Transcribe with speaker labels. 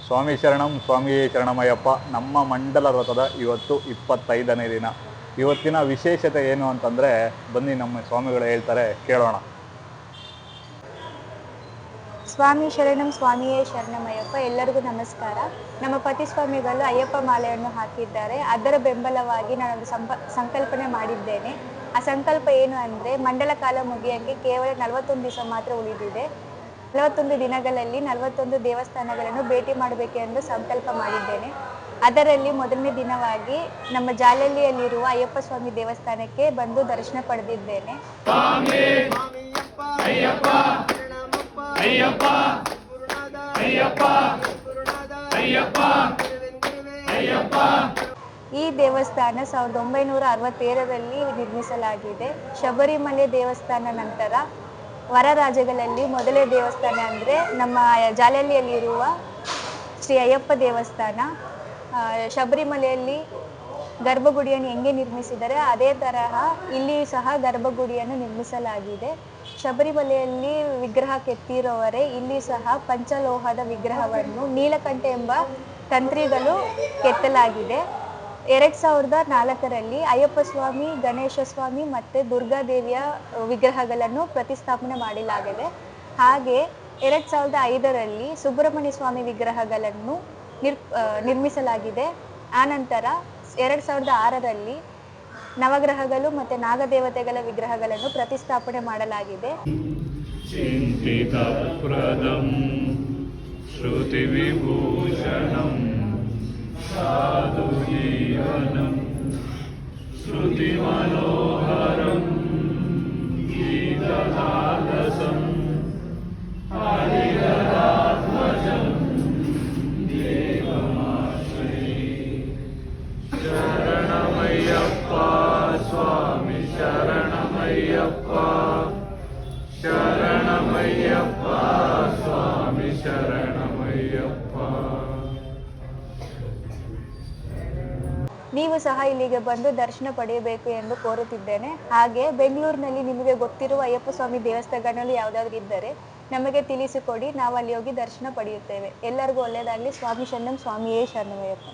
Speaker 1: ಸ್ವಾಮಿ ಶರಣಂ ಸ್ವಾಮಿಯೇ ಶರಣಮಯ್ಯಪ್ಪ. ನಮ್ಮ ಮಂಡಲ ವ್ರತದ ಇವತ್ತು 25ನೇ ದಿನ. ಇವತ್ತಿನ ವಿಶೇಷತೆ ಏನು ಅಂತಂದರೆ ಬನ್ನಿ ನಮ್ಮ ಸ್ವಾಮಿಗಳು ಹೇಳ್ತಾರೆ, ಕೇಳೋಣ.
Speaker 2: ಸ್ವಾಮಿ ಶರಣಂ ಸ್ವಾಮಿಯೇ ಶರಣಮಯ್ಯಪ್ಪ. ಎಲ್ಲರಿಗೂ ನಮಸ್ಕಾರ. ನಮ್ಮ ಪತಿಸ್ವಾಮಿಗಳು ಅಯ್ಯಪ್ಪ ಮಾಲೆಯನ್ನು ಹಾಕಿದ್ದಾರೆ. ಅದರ ಬೆಂಬಲವಾಗಿ ನಾನು ಸಂಕಲ್ಪನೆ ಮಾಡಿದ್ದೇನೆ. ಆ ಸಂಕಲ್ಪ ಏನು ಅಂದರೆ, ಮಂಡಲ ಕಾಲ ಮುಗಿಯೋಕ್ಕೆ ಕೇವಲ 41 ದಿವಸ ಮಾತ್ರ ಉಳಿದಿದೆ. 41 ದಿನಗಳಲ್ಲಿ 41 ದೇವಸ್ಥಾನಗಳನ್ನು ಭೇಟಿ ಮಾಡಬೇಕೆಂದು ಸಂಕಲ್ಪ ಮಾಡಿದ್ದೇನೆ. ಅದರಲ್ಲಿ ಮೊದಲನೇ ದಿನವಾಗಿ ನಮ್ಮ ಜಾಲಹಳ್ಳಿಯಲ್ಲಿರುವ ಅಯ್ಯಪ್ಪ ಸ್ವಾಮಿ ದೇವಸ್ಥಾನಕ್ಕೆ ಬಂದು ದರ್ಶನ ಪಡೆದಿದ್ದೇನೆ. ಈ ದೇವಸ್ಥಾನ 1967ರಲ್ಲಿ ನಿರ್ಮಿಸಲಾಗಿದೆ. ಶಬರಿಮಲೆ ದೇವಸ್ಥಾನ ನಂತರ ವರರಾಜಗಳಲ್ಲಿ ಮೊದಲೇ ದೇವಸ್ಥಾನ ಅಂದರೆ ನಮ್ಮ ಜಾಲಹಳ್ಳಿಯಲ್ಲಿರುವ ಶ್ರೀ ಅಯ್ಯಪ್ಪ ದೇವಸ್ಥಾನ. ಶಬರಿಮಲೆಯಲ್ಲಿ ಗರ್ಭಗುಡಿಯನ್ನು ಹೆಂಗೆ ನಿರ್ಮಿಸಿದರೆ ಅದೇ ತರಹ ಇಲ್ಲಿ ಸಹ ಗರ್ಭಗುಡಿಯನ್ನು ನಿರ್ಮಿಸಲಾಗಿದೆ. ಶಬರಿಮಲೆಯಲ್ಲಿ ವಿಗ್ರಹ ಕೆತ್ತಿರುವವರೇ ಇಲ್ಲಿ ಸಹ ಪಂಚಲೋಹದ ವಿಗ್ರಹವನ್ನು ನೀಲಕಂಠ ಎಂಬ ತಂತ್ರಿಗಳು ಕೆತ್ತಲಾಗಿದೆ. 2004ರಲ್ಲಿ ಅಯ್ಯಪ್ಪ ಸ್ವಾಮಿ, ಗಣೇಶ ಸ್ವಾಮಿ ಮತ್ತು ದುರ್ಗಾದೇವಿಯ ವಿಗ್ರಹಗಳನ್ನು ಪ್ರತಿಷ್ಠಾಪನೆ ಮಾಡಲಾಗಿದೆ. ಹಾಗೆ 2005ರಲ್ಲಿ ಸುಬ್ರಹ್ಮಣ್ಯ ಸ್ವಾಮಿ ವಿಗ್ರಹಗಳನ್ನು ನಿರ್ಮಿಸಲಾಗಿದೆ. ಆನಂತರ 2006ರಲ್ಲಿ ನವಗ್ರಹಗಳು ಮತ್ತು ನಾಗದೇವತೆಗಳ ವಿಗ್ರಹಗಳನ್ನು ಪ್ರತಿಷ್ಠಾಪನೆ ಮಾಡಲಾಗಿದೆ.
Speaker 3: ಚಿಂತಿತಪ್ರದಂ ಶ್ರುತಿ ವಿಭೂಷಣಂ ಸಾಧು ಜೀವನಂ ಶ್ರುತಿ ಮನೋಹರಂ ಗೀತನಾದಸಂ ಹರಿಹರಾತ್ಮಜಂ ದೇವಮಾಶ್ರಯೇ. ಶರಣಮಯ್ಯಪ್ಪ ಸ್ವಾಮಿ ಶರಣಮಯ್ಯಪ್ಪ, ಶರಣಮಯ್ಯಪ್ಪ ಸ್ವಾಮಿ ಶರಣಮಯ್ಯಪ್ಪ.
Speaker 2: ನೀವು ಸಹ ಇಲ್ಲಿಗೆ ಬಂದು ದರ್ಶನ ಪಡೆಯಬೇಕು ಎಂದು ಕೋರುತ್ತಿದ್ದೇನೆ. ಹಾಗೆ ಬೆಂಗಳೂರಿನಲ್ಲಿ ನಿಮಗೆ ಗೊತ್ತಿರುವ ಅಯ್ಯಪ್ಪ ಸ್ವಾಮಿ ದೇವಸ್ಥಾನಗಳು ಯಾವುದಾದ್ರೂ ಇದ್ದರೆ ನಮಗೆ ತಿಳಿಸಿಕೊಡಿ, ನಾವು ಅಲ್ಲಿ ಹೋಗಿ ದರ್ಶನ ಪಡೆಯುತ್ತೇವೆ. ಎಲ್ಲರಿಗೂ ಒಳ್ಳೆಯದಾಗಲಿ. ಸ್ವಾಮಿ ಶರಣಂ ಸ್ವಾಮಿಯೇ ಶರಣಮಯ್ಯಪ್ಪ.